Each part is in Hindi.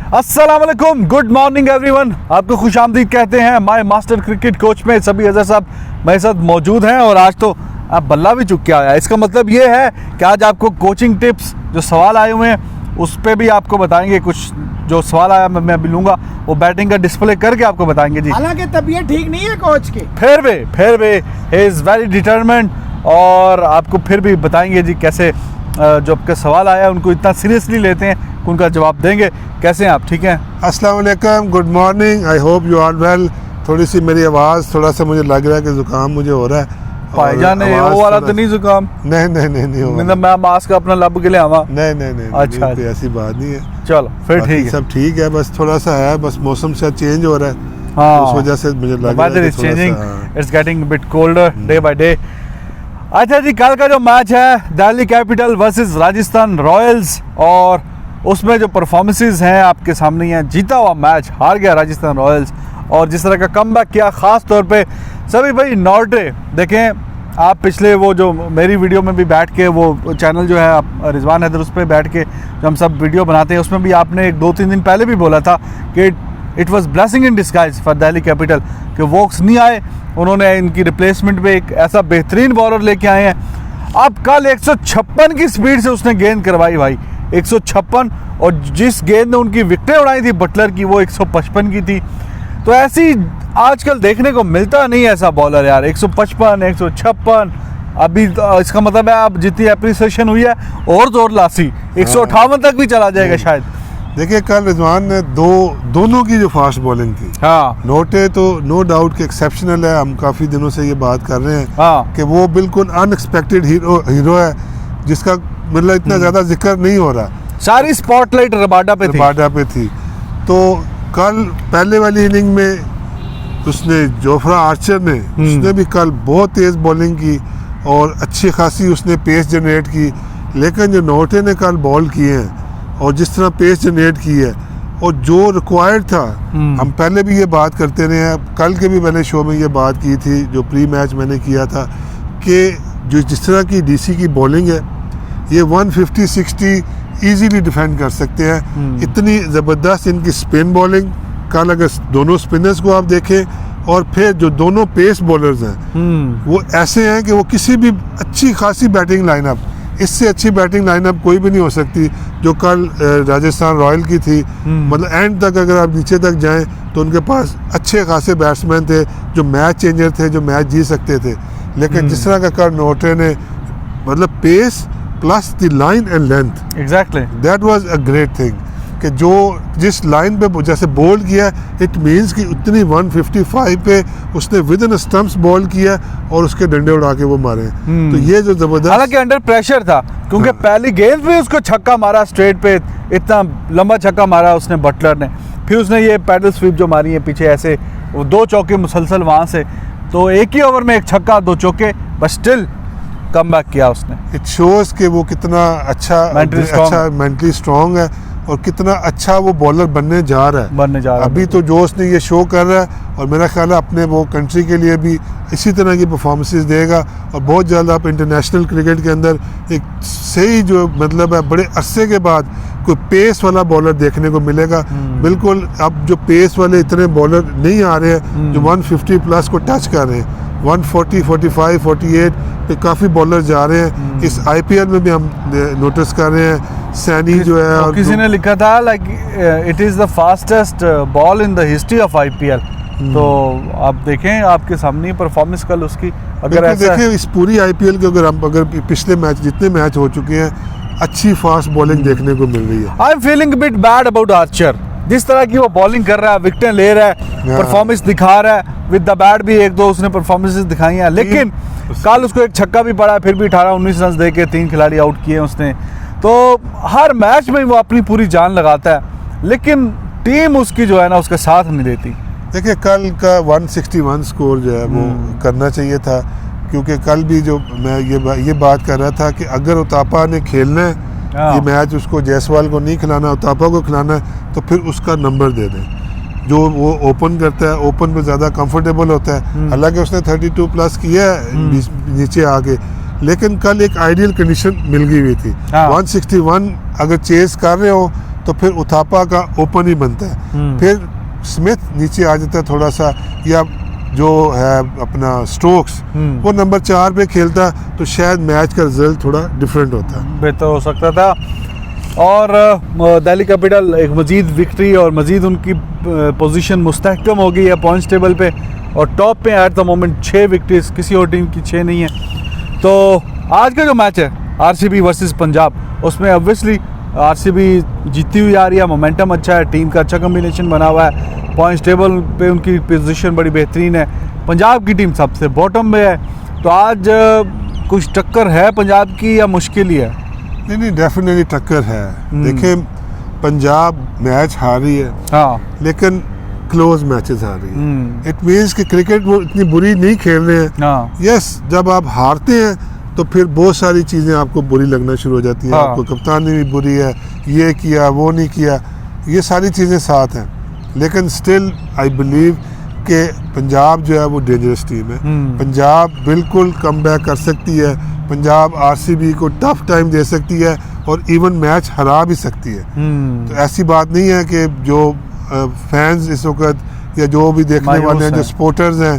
अस्सलाम वालेकुम, गुड मॉर्निंग एवरीवन। आपको खुशामदीद कहते हैं माय मास्टर क्रिकेट कोच में। सभी अजहर साहब मेरे साथ मौजूद हैं और आज तो आप बल्ला भी चुक के आया। इसका मतलब ये है कि आज आपको कोचिंग टिप्स, जो सवाल आए हुए हैं उस पर भी आपको बताएंगे। कुछ जो सवाल आया मैं अभी लूँगा, वो बैटिंग का डिस्प्ले करके आपको बताएंगे जी। हालांकि तबीयत ठीक नहीं है कोच की, फिर भी ही इज़ वेरी डिटरमिन्ड और आपको फिर भी बताएंगे जी कैसे जो आपके सवाल आया उनको इतना सीरियसली लेते हैं, उनका जवाब देंगे। कैसे हैं आप, ठीक हैं? अस्सलाम वालेकुम, good morning, I hope you are well. थोड़ी सी मेरी आवाज़ थोड़ा सा मुझे लग रहा है कि ज़ुकाम मुझे हो रहा है। भाईजान ने वो वाला तो नहीं जुकाम? नहीं हो मतलब मैं मास्क अपना लब के लिए आवा? नहीं अच्छा, कोई ऐसी बात नहीं है। चलो फिर ठीक है, सब ठीक है। बस थोड़ा सा है, बस मौसम से चेंज हो रहा है, हाँ, उस वजह से मुझे लग रहा है weather is changing, it's getting bit colder day by day. अच्छा जी, कल का जो मैच है Delhi capital versus Rajasthan royals, और उसमें जो परफॉर्मेंसेस हैं आपके सामने हैं। जीता हुआ मैच, हार गया राजस्थान रॉयल्स, और जिस तरह का कमबैक किया, ख़ास तौर पे सभी भाई नॉर्टे। देखें आप, पिछले वो जो मेरी वीडियो में भी बैठ के, वो चैनल जो है आप रिजवान हैदर, उस पर बैठ के जो हम सब वीडियो बनाते हैं, उसमें भी आपने 2-3 दिन पहले भी बोला था कि it was blessing in disguise for Delhi capital कि वोक्स नहीं आए, उन्होंने इनकी रिप्लेसमेंट में एक ऐसा बेहतरीन बॉलर लेके आए हैं। अब कल 156 की स्पीड से उसने गेंद करवाई भाई, 156, और जिस गेंद ने उनकी विकेटें उड़ाई थी बटलर की, वो 155 की थी। तो ऐसी आजकल देखने को मिलता नहीं ऐसा बॉलर यार, 155, 156। अभी इसका मतलब है अब जितनी एप्रिसिएशन हुई है और जोर लासी 158 तक भी चला जाएगा शायद। देखिए कल रिजवान ने दोनों की जो फास्ट बॉलिंग थी, हाँ, नोटे तो नो डाउट कि एक्सेप्शनल है। हम काफ़ी दिनों से ये बात कर रहे हैं, हाँ, कि वो बिल्कुल अनएक्सपेक्टेड हीरो है, जिसका मतलब इतना ज़्यादा जिक्र नहीं हो रहा। सारी स्पॉटलाइट रबाडा पे थी। तो कल पहले वाली इनिंग में उसने जोफ्रा आर्चर ने, उसने भी कल बहुत तेज़ बॉलिंग की और अच्छी खासी उसने पेस जनरेट की। लेकिन जो नोटे ने कल बॉल किए हैं और जिस तरह पेस जनरेट की है और जो रिक्वायर्ड था, हम पहले भी ये बात करते रहे हैं, कल के भी मैंने शो में ये बात की थी जो प्री मैच मैंने किया था, कि जो जिस तरह की डीसी की बॉलिंग है, ये 150-60 ईजीली डिफेंड कर सकते हैं। इतनी ज़बरदस्त इनकी स्पिन बॉलिंग। कल अगर दोनों स्पिनर्स को आप देखें और फिर जो दोनों पेस बॉलर्स हैं, वो ऐसे हैं कि वो किसी भी अच्छी खासी बैटिंग लाइनअप, इससे अच्छी बैटिंग लाइनअप कोई भी नहीं हो सकती जो कल राजस्थान रॉयल की थी। मतलब एंड तक अगर आप नीचे तक जाएं तो उनके पास अच्छे खासे बैट्समैन थे जो मैच चेंजर थे, जो मैच जीत सकते थे। लेकिन जिस तरह का कल नोटे ने, मतलब pace plus the line and length, exactly that was a great thing, कि जो जिस लाइन पे जैसे बॉल किया, इट मीन्स कि उतनी 155 पे उसने विद इन स्टंप्स बॉल किया और उसके डंडे उड़ा के वो मारे। तो ये जो जबरदस्त, हालांकि अंडर प्रेशर था क्योंकि पहली गेंद पे उसको छक्का मारा स्ट्रेट पे, इतना लंबा छक्का मारा उसने बटलर ने। फिर उसने ये पैडल स्वीप जो मारी है पीछे, ऐसे वो 2 चौके मुसलसल वहाँ से, तो एक ही ओवर में 1 छक्का 2 चौके, बट स्टिल कमबैक किया उसने। इट शोज कि वो कितना अच्छा मेंटली स्ट्रॉन्ग है और कितना अच्छा वो बॉलर बनने जा रहा है। अभी तो जो उसने ये शो कर रहा है, और मेरा ख्याल है अपने वो कंट्री के लिए भी इसी तरह की परफॉर्मेंसेस देगा, और बहुत जल्द आप इंटरनेशनल क्रिकेट के अंदर एक सही जो मतलब है, बड़े अरसे के बाद कोई पेस वाला बॉलर देखने को मिलेगा। बिल्कुल अब जो पेस वाले इतने बॉलर नहीं आ रहे हैं जो 150 प्लस को टच कर रहे हैं, 140, 45, 48 पे काफ़ी बॉलर जा रहे हैं। इस आईपीएल में भी हम नोटिस कर रहे हैं, सैनी जो है, और किसी ने लिखा था like it is the fastest ball in the history of IPL. तो आप देखें आपके सामने परफॉर्मेंस कल उसकी, अगर ऐसा देखें इस पूरी आईपीएल के अगर पिछले मैच जितने मैच हो चुके हैं, अच्छी फास्ट बॉलिंग देखने को मिल रही है। I am feeling bit bad about Archer, जिस तरह की वो बॉलिंग कर रहा है, विकेटें ले रहा है, परफॉर्मेंस दिखा रहा है। विद द बैट भी 1-2 उसने परफॉर्मेंसेस दिखाई हैं, लेकिन कल उसको 1 छक्का भी पड़ा, फिर भी 18-19 रन दे के 3 खिलाड़ी आउट किए उसने। तो हर मैच में वो अपनी पूरी जान लगाता है, लेकिन टीम उसकी जो है ना उसका साथ नहीं देती। देखिए कल का 161 स्कोर जो है वो करना चाहिए था, क्योंकि कल भी जो मैं ये बात कर रहा था कि अगर उतापा ने खेलना है ये मैच, उसको जायसवाल को नहीं खिलाना, उतापा को खिलाना है, तो फिर उसका नंबर दे दें। जो वो ओपन करता है, ओपन में ज़्यादा कंफर्टेबल होता है। हालांकि उसने 32 प्लस किया है नीचे आके, लेकिन कल एक आइडियल कंडीशन मिल गई हुई थी। 161 अगर चेस कर रहे हो तो फिर उथापा का ओपन ही बनता है। फिर स्मिथ नीचे आ जाता है थोड़ा सा, या जो है अपना स्टोक्स वो नंबर 4 पे खेलता, तो शायद मैच का रिजल्ट थोड़ा डिफरेंट होता है, बेहतर हो सकता था। और दिल्ली कैपिटल एक मजीद विक्ट्री और मजीद उनकी पोजीशन मुस्तहकम हो गई है पॉइंट्स टेबल पे, और टॉप पे एट द मोमेंट 6 विक्ट्रीज, किसी और टीम की 6 नहीं है। तो आज का जो मैच है आरसीबी वर्सेस पंजाब, उसमें ऑब्वियसली आरसीबी जीतती हुई आ रही है, मोमेंटम अच्छा है, टीम का अच्छा कम्बिनेशन बना हुआ है, पॉइंट्स टेबल पे उनकी पोजीशन बड़ी बेहतरीन है। पंजाब की टीम सबसे बॉटम में है, तो आज कुछ टक्कर है पंजाब की या मुश्किल ही है? नहीं, डेफिनेटली टक्कर है। देखें, पंजाब मैच हार रही है, हाँ, लेकिन क्लोज मैचेस हार रही है। इट मीन्स कि क्रिकेट वो इतनी बुरी नहीं खेल रहे हैं। हाँ, यस, जब आप हारते हैं तो फिर बहुत सारी चीज़ें आपको बुरी लगना शुरू हो जाती हैं। हाँ। आपको कप्तानी भी बुरी है, ये किया वो नहीं किया, ये सारी चीज़ें साथ हैं, लेकिन स्टिल आई बिलीव कि पंजाब जो है वो डेंजरस टीम है। पंजाब बिल्कुल कम बैक कर सकती है, पंजाब आरसीबी को टफ टाइम दे सकती है और इवन मैच हरा भी सकती है। तो ऐसी बात नहीं है कि जो फैंस इस वक्त या जो भी देखने वाले हैं, जो सपोर्टर्स हैं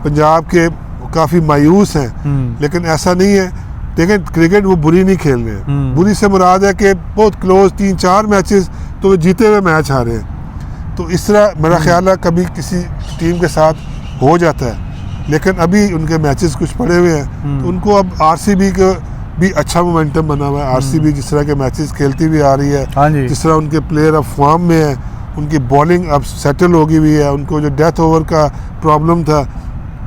पंजाब के, काफ़ी मायूस हैं, लेकिन ऐसा नहीं है। देखें, क्रिकेट वो बुरी नहीं खेल रहे हैं। बुरी से मुराद है कि बहुत क्लोज 3-4 मैचेस तो वो जीते हुए मैच हारे हैं। तो इस तरह मेरा ख्याल है कभी किसी टीम के साथ हो जाता है, लेकिन अभी उनके मैचेस कुछ पड़े हुए हैं, तो उनको अब आरसीबी का भी अच्छा मोमेंटम बना हुआ है। आरसीबी जिस तरह के मैचेस खेलती हुई आ रही है, जिस तरह उनके प्लेयर अब फॉर्म में है, उनकी बॉलिंग अब सेटल हो गई हुई है, उनको जो डेथ ओवर का प्रॉब्लम था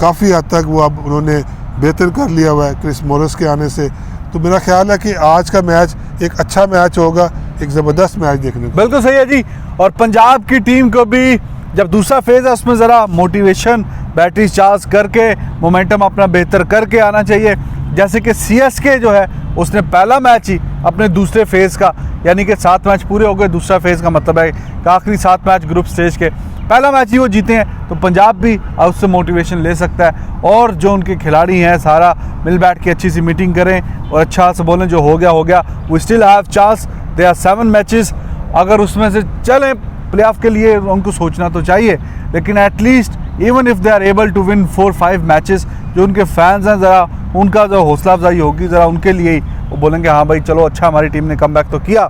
काफ़ी हद तक वो अब उन्होंने बेहतर कर लिया हुआ है क्रिस मॉरिस के आने से। तो मेरा ख्याल है कि आज का मैच एक अच्छा मैच होगा, एक ज़बरदस्त मैच देखने को। बिल्कुल सही है जी। और पंजाब की टीम को भी जब दूसरा फेज़ है उसमें ज़रा मोटिवेशन, बैटरी चार्ज करके मोमेंटम अपना बेहतर करके आना चाहिए। जैसे कि सीएसके जो है उसने पहला मैच ही अपने दूसरे फेज़ का, यानी कि 7 मैच पूरे हो गए, दूसरा फेज़ का मतलब है कि आखिरी 7 मैच ग्रुप स्टेज के पहला मैच ही वो जीते हैं, तो पंजाब भी उससे मोटिवेशन ले सकता है। और जो उनके खिलाड़ी हैं सारा मिल बैठ के अच्छी सी मीटिंग करें और अच्छा से बोलें, जो हो गया, we still have chance, they are 7 matches, अगर उसमें से चलें प्लेऑफ के लिए उनको सोचना तो चाहिए, लेकिन at least even if they are able to win 4-5 matches, जो उनके फैंस हैं ज़रा उनका जो हौसला अफजाई होगी ज़रा उनके लिए ही, वो बोलेंगे हाँ भाई चलो अच्छा हमारी टीम ने कम बैक तो किया।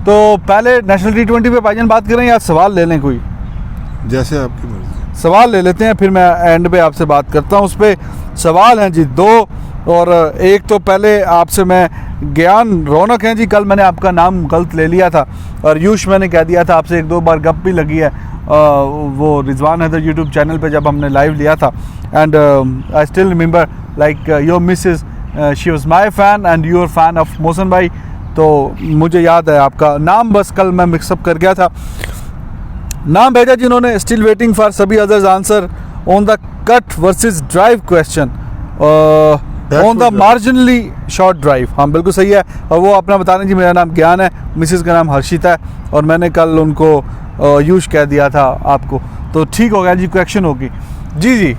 तो पहले नेशनल T20 पे भाईजान बात करें या सवाल ले लें? कोई जैसे आपकी मर्जी। सवाल ले लेते हैं, फिर मैं एंड पे आपसे बात करता हूँ। उस पर सवाल हैं जी 2, और एक तो पहले आपसे मैं ज्ञान रौनक हैं जी, कल मैंने आपका नाम गलत ले लिया था और यूश मैंने कह दिया था, आपसे 1-2 बार गप भी लगी है वो रिजवान हैदर यूट्यूब चैनल पे जब हमने लाइव लिया था। And I still remember like your missus, she was my fan and you are fan of Mohsin भाई, तो मुझे याद है आपका नाम, बस कल मैं मिक्सअप कर गया था। नाम भेजा जिन्होंने, स्टिल वेटिंग फॉर सभी others answer on the cut versus drive question on the marginally short drive. हाँ बिल्कुल सही है। और वो अपना बता रहे जी, मेरा नाम ज्ञान है, मिसेस का नाम हर्षिता है, और मैंने कल उनको यूश कह दिया था आपको, तो ठीक हो गया जी, क्वेश्चन होगी जी।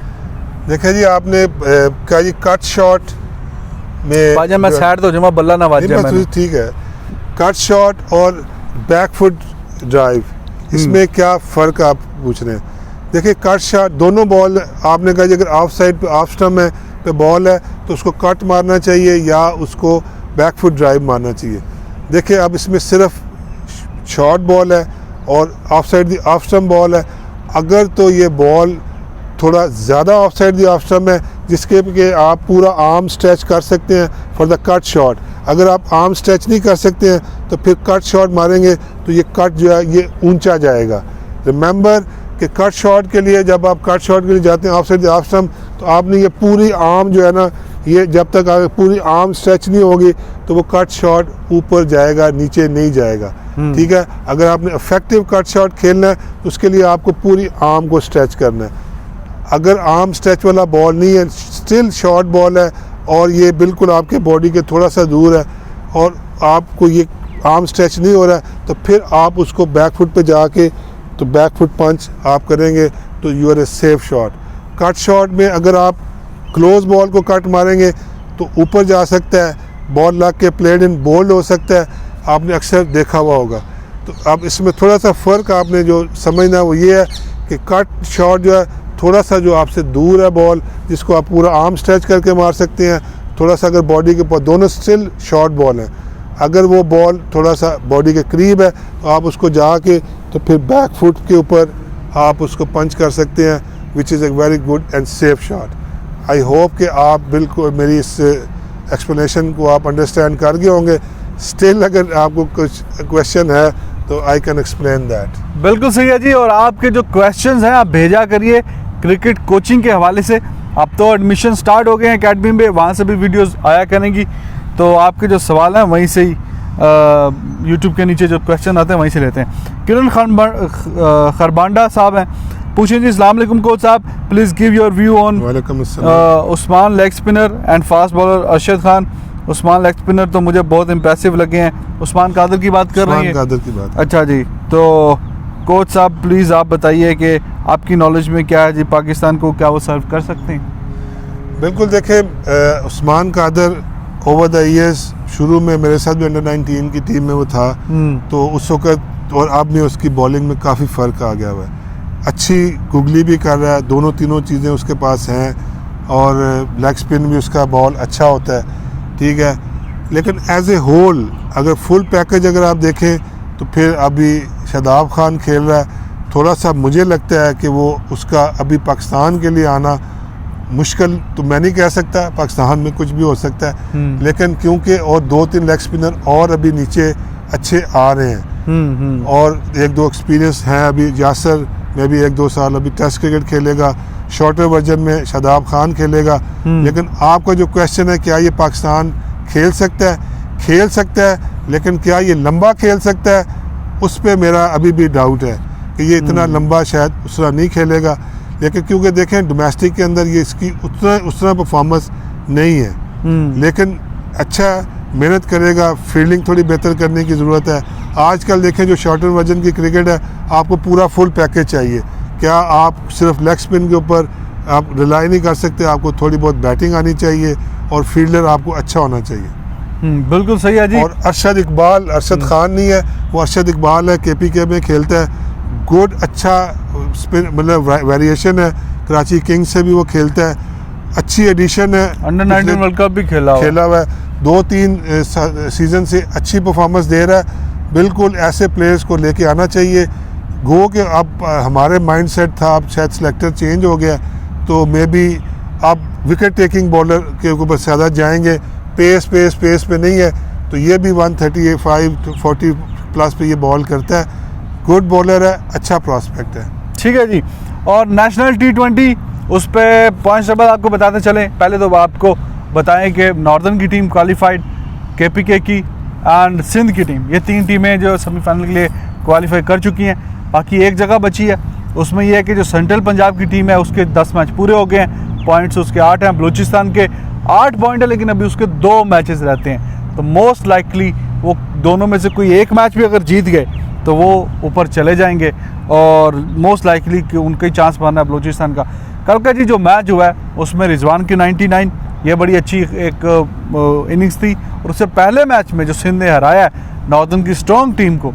देखिए जी, आपने कहा जी कट शॉट में, भाईजान मैं साइड तो जमा बल्ला ना बाजे मैंने, ठीक है, कट शॉट और बैक फुट ड्राइव, इसमें क्या फ़र्क आप पूछ रहे हैं? देखिए, कट शॉट दोनों बॉल, आपने कहा अगर ऑफ साइड पे ऑफ स्टम्प है पे बॉल है तो उसको कट मारना चाहिए या उसको बैक फुट ड्राइव मारना चाहिए। देखिए, अब इसमें सिर्फ शॉर्ट बॉल है और of side the off stump ball है। अगर तो ये बॉल थोड़ा ज़्यादा of side the off stump है जिसके कि आप पूरा आर्म स्ट्रेच कर सकते हैं फॉर द कट शॉट, अगर आप आर्म स्ट्रेच नहीं कर सकते हैं तो फिर कट शॉट मारेंगे तो ये कट जो है ये ऊंचा जाएगा। रिमेंबर कि कट शॉट के लिए, जब आप कट शॉट के लिए जाते हैं ऑफ साइड ऑफ स्टम्प, तो आपने ये पूरी आर्म जो है ना, ये जब तक पूरी आर्म स्ट्रेच नहीं होगी तो वो कट शॉट ऊपर जाएगा, नीचे नहीं जाएगा। ठीक है, अगर आपने इफेक्टिव कट शॉट खेलना है तो उसके लिए आपको पूरी आर्म को स्ट्रेच करना है। अगर आर्म स्ट्रेच वाला बॉल नहीं है, स्टिल शॉर्ट बॉल है और ये बिल्कुल आपके बॉडी के थोड़ा सा दूर है और आपको ये आर्म स्ट्रेच नहीं हो रहा है, तो फिर आप उसको बैक फुट पे जाके तो बैक फुट पंच आप करेंगे तो you are a safe shot. Cut shot में अगर आप क्लोज बॉल को कट मारेंगे तो ऊपर जा सकता है, बॉल लग के प्लेड इन बोल्ड हो सकता है, आपने अक्सर देखा हुआ होगा। तो अब इसमें थोड़ा सा फ़र्क आपने जो समझना है वो ये है कि कट शॉट जो है थोड़ा सा जो आपसे दूर है बॉल, जिसको आप पूरा आर्म स्ट्रेच करके मार सकते हैं, थोड़ा सा अगर बॉडी के ऊपर, दोनों स्टिल शॉर्ट बॉल हैं। अगर वो बॉल थोड़ा सा बॉडी के करीब है तो आप उसको जाके तो फिर बैक फुट के ऊपर आप उसको पंच कर सकते हैं, which is a very good and safe shot. I hope कि आप बिल्कुल मेरी इस एक्सप्लेनेशन को आप अंडरस्टैंड कर गए होंगे। स्टिल अगर आपको कुछ क्वेश्चन है तो आई कैन एक्सप्लेन दैट। बिल्कुल सही है जी। और आपके जो क्वेश्चंस हैं आप भेजा करिए क्रिकेट कोचिंग के हवाले से। अब तो एडमिशन स्टार्ट हो गए हैं अकेडमी में, वहाँ से भी वीडियोस आया करेंगी, तो आपके जो सवाल हैं वहीं से ही यूट्यूब के नीचे जो क्वेश्चन आते हैं वहीं से लेते हैं। किरण खरबांडा साहब हैं, पूछें जी अस्सलाम वालेकुम कोच साहब, please give your view on वालेकुम अस्सलाम Usman leg spinner and fast bowler Arshad Khan. Usman leg spinner तो मुझे बहुत इंप्रेसिव लगे हैं। उस्मान कादर की बात कर रहे हैं? कादर की बात। अच्छा जी, तो कोच साहब प्लीज़ आप बताइए कि आपकी नॉलेज में क्या है जी, पाकिस्तान को क्या वो सर्व कर सकते हैं? बिल्कुल, देखें Usman Qadir over the years शुरू में मेरे साथ भी अंडर 19 की टीम में वो था, तो उस वक्त और अब में उसकी बॉलिंग में काफ़ी फ़र्क आ गया हुआ है। अच्छी गुगली भी कर रहा है, दोनों तीनों चीज़ें उसके पास हैं, और लेग स्पिन भी उसका बॉल अच्छा होता है, ठीक है। लेकिन एज ए होल अगर फुल पैकेज अगर आप देखें तो फिर अभी शादाब खान खेल रहा है, थोड़ा सा मुझे लगता है कि वो उसका अभी पाकिस्तान के लिए आना मुश्किल तो मैं नहीं कह सकता, पाकिस्तान में कुछ भी हो सकता है, लेकिन क्योंकि और 2-3 लेग स्पिनर और अभी नीचे अच्छे आ रहे हैं, और 1-2 एक्सपीरियंस हैं अभी। यासर में भी 1-2 साल अभी टेस्ट क्रिकेट खेलेगा, शॉर्टर वर्जन में शादाब खान खेलेगा। लेकिन आपका जो क्वेश्चन है क्या ये पाकिस्तान खेल सकता है? खेल सकता है, लेकिन क्या ये लंबा खेल सकता है, उस पर मेरा अभी भी डाउट है कि ये इतना लंबा शायद उस तरह नहीं खेलेगा। लेकिन क्योंकि देखें डोमेस्टिक के अंदर ये इसकी उस तरह परफॉर्मेंस नहीं है, लेकिन अच्छा मेहनत करेगा, फील्डिंग थोड़ी बेहतर करने की ज़रूरत है। आजकल देखें जो शॉर्टर वर्जन की क्रिकेट है, आपको पूरा फुल पैकेज चाहिए। क्या आप सिर्फ लेग स्पिन के ऊपर आप रिलाई नहीं कर सकते, आपको थोड़ी बहुत बैटिंग आनी चाहिए और फील्डर आपको अच्छा होना चाहिए। बिल्कुल सही है जी। और अरशद खान नहीं है, वो अरशद इकबाल है, KPK में खेलता है, गुड अच्छा स्पिन मतलब वेरिएशन है, कराची किंग्स से भी वो खेलता है, अच्छी एडिशन है, अंडर 19 वर्ल्ड कप भी खेला हुआ है, 2-3 सीज़न से अच्छी परफॉर्मेंस दे रहा है। बिल्कुल ऐसे प्लेयर्स को लेके आना चाहिए। गो के अब हमारे माइंडसेट था, अब शायद सेलेक्टर चेंज हो गया, तो मे बी अब विकेट टेकिंग बॉलर के ऊपर ज़्यादा जाएंगे, पेस पे नहीं है, तो ये भी 135-40 प्लस पे ये बॉल करता है, गुड बॉलर है, अच्छा प्रॉस्पेक्ट है। ठीक है जी। और नेशनल T20 उस पर पॉइंट्स टेबल आपको बताते चलें। पहले तो आपको बताएं कि नॉर्दर्न की टीम क्वालिफाइड, KPK की एंड सिंध की टीम, ये 3 टीमें जो सेमीफाइनल के लिए क्वालिफाई कर चुकी हैं। बाकी एक जगह बची है, उसमें यह है कि जो सेंट्रल पंजाब की टीम है उसके 10 मैच पूरे हो गए हैं, पॉइंट्स उसके 8 हैं, बलूचिस्तान के 8 पॉइंट है, लेकिन अभी उसके 2 मैचेस रहते हैं, तो मोस्ट लाइकली वो दोनों में से कोई एक मैच भी अगर जीत गए तो वो ऊपर चले जाएंगे, और मोस्ट लाइकली कि उनका ही चांस बना है बलूचिस्तान का। कल का जी जो मैच हुआ है उसमें रिजवान की 99, ये बड़ी अच्छी एक इनिंग्स थी, और उससे पहले मैच में जो सिंध ने हराया है नॉर्दर्न की स्ट्रॉन्ग टीम को,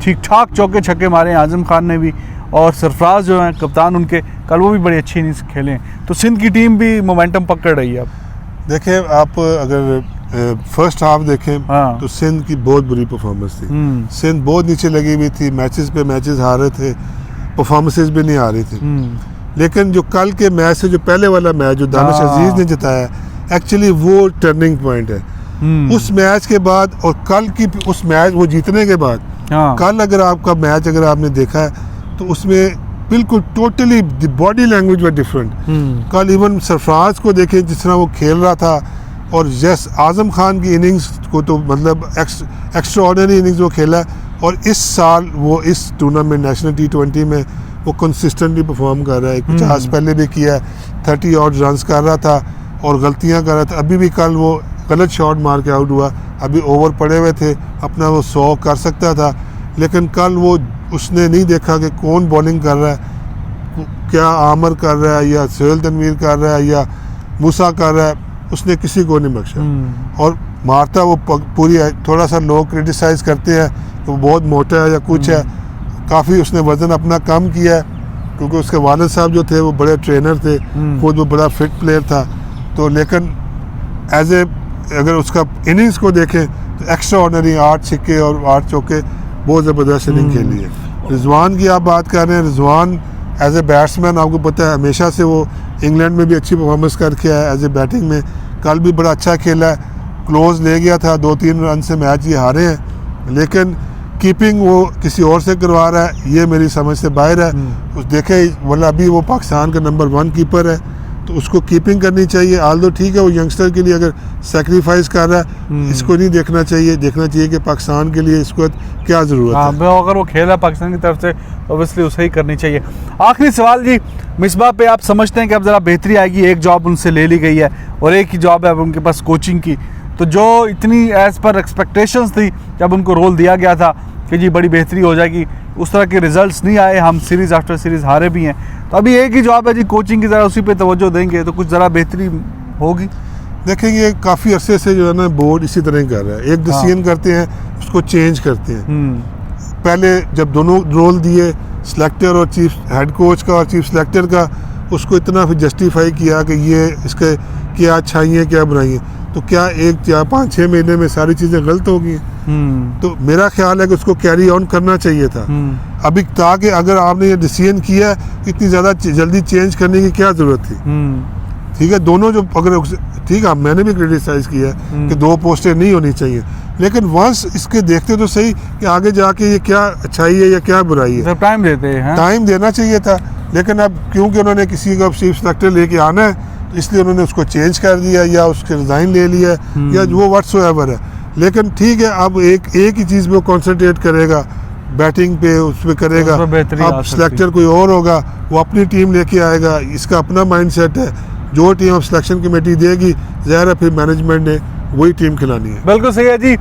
ठीक ठाक चौके छक्के मारे हैं आजम खान ने भी, और सरफराज जो हैं कप्तान उनके, कल वो भी बड़ी अच्छी इनिंग्स खेले हैं, तो सिंध की टीम भी मोमेंटम पकड़ रही है। अब देखें आप अगर फर्स्ट हाफ देखें, हाँ। तो सिंध की बहुत बुरी परफॉर्मेंस थी, सिंध बहुत नीचे लगी हुई थी, मैचेस पे मैचेस हार रहे थे, परफॉर्मेंसेस भी नहीं आ रही थी। लेकिन जो कल के मैच से जो पहले वाला मैच जो दानिश अजीज ने जिताया, एक्चुअली वो टर्निंग पॉइंट है। उस मैच के बाद और कल की उस मैच वो जीतने के बाद, कल अगर आपका मैच अगर आपने देखा है तो उसमें बिल्कुल टोटली बॉडी लैंग्वेज व डिफरेंट। कल इवन सरफराज को देखें जिस तरह वो खेल रहा था, और जैस आजम खान की इनिंग्स को तो मतलब एक्स्ट्रा ऑर्डिनरी इनिंग्स वो खेला, और इस साल वो इस टूर्नामेंट नेशनल T20 में वो कंसिस्टेंटली परफॉर्म कर रहा है। 50 पहले भी किया, 30 और रन्स कर रहा था और गलतियां कर रहा था, अभी भी कल वो गलत शॉट मार के आउट हुआ, अभी ओवर पड़े हुए थे, अपना वो 100 कर सकता था, लेकिन कल वो उसने नहीं देखा कि कौन बॉलिंग कर रहा है, क्या आमर कर रहा है या सोहेल तनवीर कर रहा है या मूसा कर रहा है, उसने किसी को नहीं बख्शा। और मारता वो पूरी थोड़ा सा लोग क्रिटिसाइज़ करते हैं कि वो बहुत मोटा है या कुछ है। काफ़ी उसने वज़न अपना कम किया है क्योंकि उसके वालिद साहब जो थे वो बड़े ट्रेनर थे, खुद वो बड़ा फिट प्लेयर था। तो लेकिन एज ए अगर उसका इनिंग्स को देखें तो एक्स्ट्रा ऑर्डनरी 8 छक्के और 8 चौके बहुत ज़बरदस्त इनिंग खेली है। रिजवान की आप बात कर रहे हैं, रिजवान एज ए बैट्समैन आपको पता है हमेशा से वो इंग्लैंड में भी अच्छी परफॉर्मेंस करके आया एज ए बैटिंग में। कल भी बड़ा अच्छा खेला है, क्लोज ले गया था, 2-3 रन से मैच ये हारे हैं, लेकिन कीपिंग वो किसी और से करवा रहा है, ये मेरी समझ से बाहर है। उस देखे वरना अभी वो पाकिस्तान का नंबर 1 कीपर है, तो उसको कीपिंग करनी चाहिए। आल्दो ठीक है वो यंगस्टर के लिए अगर सेक्रीफाइस कर रहा है, इसको नहीं देखना चाहिए। देखना चाहिए कि पाकिस्तान के लिए इसको क्या ज़रूरत है। अगर वो खेल है पाकिस्तान की तरफ से ऑब्वियसली उसे ही करनी चाहिए। आखिरी सवाल जी, मिसबाह पे आप समझते हैं कि अब ज़रा बेहतरी आएगी? एक जॉब उनसे ले ली गई है और एक ही जॉब है अब उनके पास कोचिंग की, तो जो इतनी एज़ पर एक्सपेक्टेशंस थी जब उनको रोल दिया गया था कि जी बड़ी बेहतरी हो जाएगी, उस तरह के रिजल्ट्स नहीं आए, हम सीरीज़ आफ्टर सीरीज़ हारे भी हैं। तो अभी एक ही जॉब है जी कोचिंग की, ज़रा उसी पे तवज्जो देंगे तो कुछ ज़रा बेहतरी होगी। देखेंगे काफ़ी अरसे से जो है ना बोर्ड इसी तरह ही कर रहा है, एक डिसीजन करते हैं उसको चेंज करते हैं। पहले जब दोनों रोल दिए सिलेक्टर और चीफ हेड कोच का और चीफ सिलेक्टर का, उसको इतना फिर जस्टिफाई किया कि ये इसके क्या अच्छाई है क्या बुराई है, तो क्या 5-6 महीने में सारी चीज़ें गलत हो गई? तो मेरा ख्याल है कि उसको कैरी ऑन करना चाहिए था अभी, ताकि अगर आपने ये डिसीजन किया इतनी ज़्यादा जल्दी चेंज करने की क्या ज़रूरत थी? ठीक है, दोनों जो अगर ठीक है मैंने भी क्रिटिसाइज़ किया कि 2 पोस्टें नहीं होनी चाहिए, लेकिन वंस इसके देखते तो सही कि आगे जाके ये क्या अच्छाई है या क्या बुराई है। टाइम देते हैं, टाइम देना चाहिए था, लेकिन अब क्योंकि उन्होंने किसी को चीफ सेलेक्टर लेके आना है तो इसलिए उन्होंने उसको चेंज कर दिया या उसके रिज़ाइन ले लिया या वो व्हाट्सोएवर है। लेकिन ठीक है, अब एक ही चीज़ पे कॉन्सेंट्रेट करेगा, बैटिंग पे उस पर करेगा। अब सिलेक्टर कोई और होगा, वो अपनी टीम लेके आएगा, इसका अपना माइंडसेट है। जो टीम अब सिलेक्शन कमेटी देगी ज़ाहिर है फिर मैनेजमेंट ने वही टीम खिलानी है। बिल्कुल सही है जी।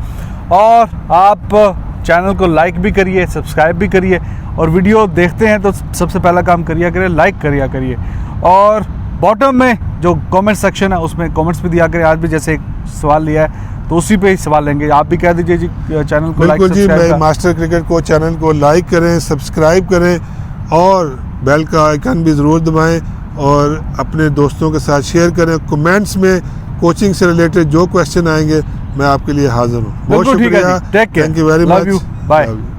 और आप चैनल को लाइक भी करिए, सब्सक्राइब भी करिए, और वीडियो देखते हैं तो सबसे पहला काम करिए लाइक करिए, और बॉटम में जो कमेंट सेक्शन है उसमें कमेंट्स भी दिया करें। आज भी जैसे एक सवाल लिया है तो उसी पे ही सवाल लेंगे, आप भी कह दीजिए जी चैनल को लाइक जी, मैं मास्टर क्रिकेट को चैनल को लाइक करें, सब्सक्राइब करें और बेल का आइकन भी ज़रूर दबाएं और अपने दोस्तों के साथ शेयर करें। कमेंट्स में कोचिंग से रिलेटेड जो क्वेश्चन आएंगे मैं आपके लिए हाजिर हूँ। बहुत शुक्रिया, thank you very much, bye.